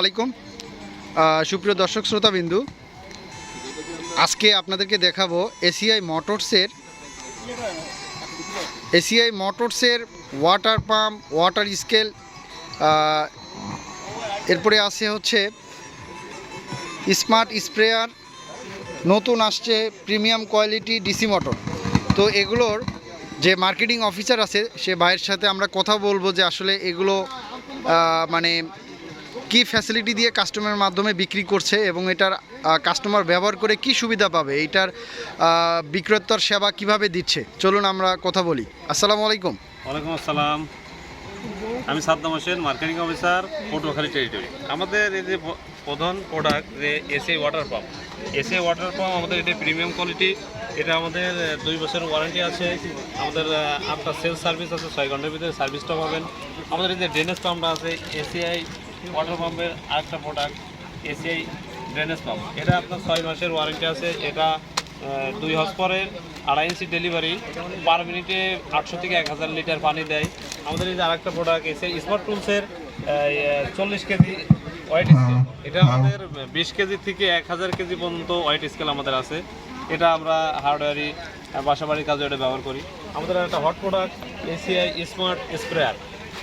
আলাইকুম সুপ্রিয় দর্শক শ্রোতাবিন্দু, আজকে আপনাদেরকে দেখাবো এসিআই মোটরসের ওয়াটার পাম্প, ওয়াটার স্কেল, এরপরে আছে হচ্ছে স্মার্ট স্প্রেয়ার, নতুন আসছে প্রিমিয়াম কোয়ালিটি ডিসি মোটর। তো এগুলোর যে মার্কেটিং অফিসার আছে সে ভাইয়ের সাথে আমরা কথা বলবো যে আসলে এগুলো মানে কি ফ্যাসিলিটি দিয়ে কাস্টমারের মাধ্যমে বিক্রি করছে এবং এটার কাস্টমার ব্যবহার করে কি সুবিধা পাবে, এটার বিক্রেতার সেবা কিভাবে দিচ্ছে। চলুন আমরা কথা বলি। আসসালামু আলাইকুম। ওয়ালাইকুম আসসালাম। আমি Saddam Hossain, marketing officer, Patuakhali territory. আমাদের এই যে প্রধান প্রোডাক্ট যে এসিআই ওয়াটার পাম্প, আমাদের এটা প্রিমিয়াম কোয়ালিটি। এটা আমাদের 2 বছরের ওয়ারেন্টি আছে। আমাদের আফটার সেলস সার্ভিস আছে, 6 ঘন্টার ভিতরে সার্ভিসটা পাবেন। আমাদের এই যে ড্রেনেজ পাম্পটা আছে, এসিআই ওয়াটার পাম্পের আরেকটা প্রোডাক্ট এসিআই ড্রেনেজ পাম্প। এটা আপনার 6 মাসের ওয়ারেন্টি আছে। এটা 2 হর্স পাওয়ারের 2.5 ইঞ্চি ডেলিভারি, পার মিনিটে 800 থেকে 1000 লিটার পানি দেয়। আমাদের এই যে আরেকটা প্রোডাক্ট এসে স্মার্ট টুলসের 40 কেজি ওয়েট স্কেল। এটা আমাদের 20 কেজি থেকে 1000 কেজি পর্যন্ত ওয়েট স্কেল আমাদের আছে। এটা আমরা হার্ডওয়্যারি বাসাবাড়ির কাজে এটা ব্যবহার করি। আমাদের একটা hot product ACI smart sprayer.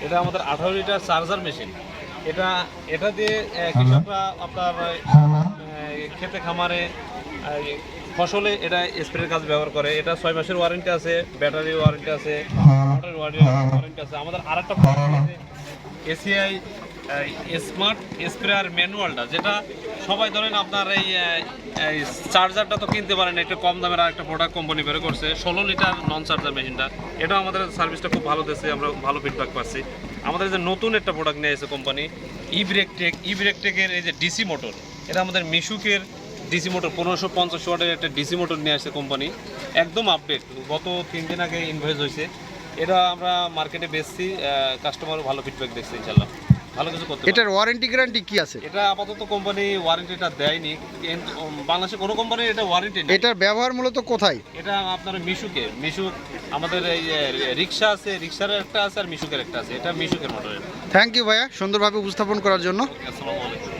এটা আমাদের 18 লিটার চার্জার মেশিন। এটা দিয়ে কৃষকরা আপনার খেতে খামারে ফসলে এটা স্প্রের কাজ ব্যবহার করে। এটা 6 মাসের ওয়ারেন্টি আছে, ব্যাটারি ওয়ারেন্টি আছে, মোটর ওয়ারেন্টি আছে। আমাদের আরেকটা প্রোডাক্ট আছে এসিআই স্মার্ট স্প্রেয়ার ম্যানুয়ালটা, যেটা সবাই ধরেন আপনার এই চার্জারটা তো কিনতে পারেন, একটু কম দামের আরেকটা প্রোডাক্ট কোম্পানি বের করছে 16 লিটার নন চার্জার মেশিনটা। এটা আমাদের সার্ভিসটা খুব ভালো দিচ্ছে, আমরা ভালো ফিডব্যাক পাচ্ছি। আমাদের যে নতুন একটা প্রোডাক্ট নিয়ে এসেছে কোম্পানি ইব্রেকটেকের এই যে ডিসি মোটর। এটা আমাদের মিশুকের ডিসি মোটর 1550 ওয়াটের একটা ডিসি মোটর নিয়ে আসছে কোম্পানি, একদম আপডেট, গত 3 দিন আগে ইনভয়েস হয়েছে। এটা আমরা মার্কেটে বেচছি, কাস্টমারও ভালো ফিডব্যাক দিচ্ছে, ইনশাল্লাহ ভালো কিছু করতে। এটার ওয়ারেন্টি গ্যারান্টি কি আছে? এটা আপাতত কোম্পানি ওয়ারেন্টিটা দেয়নি, কিন্তু বাংলাদেশে কোনো কোম্পানির এটা ওয়ারেন্টি নেই। এটার ব্যবহার মূলত কোথায়? এটা আপনার মিশুক আমাদের এই রিক্সা আছে, রিক্সার একটা আছে আর মিশুকের একটা আছে। এটা মিশুকের মোটর। থ্যাংক ইউ ভাইয়া, সুন্দরভাবে উপস্থাপন করার জন্য। আসসালামু আলাইকুম।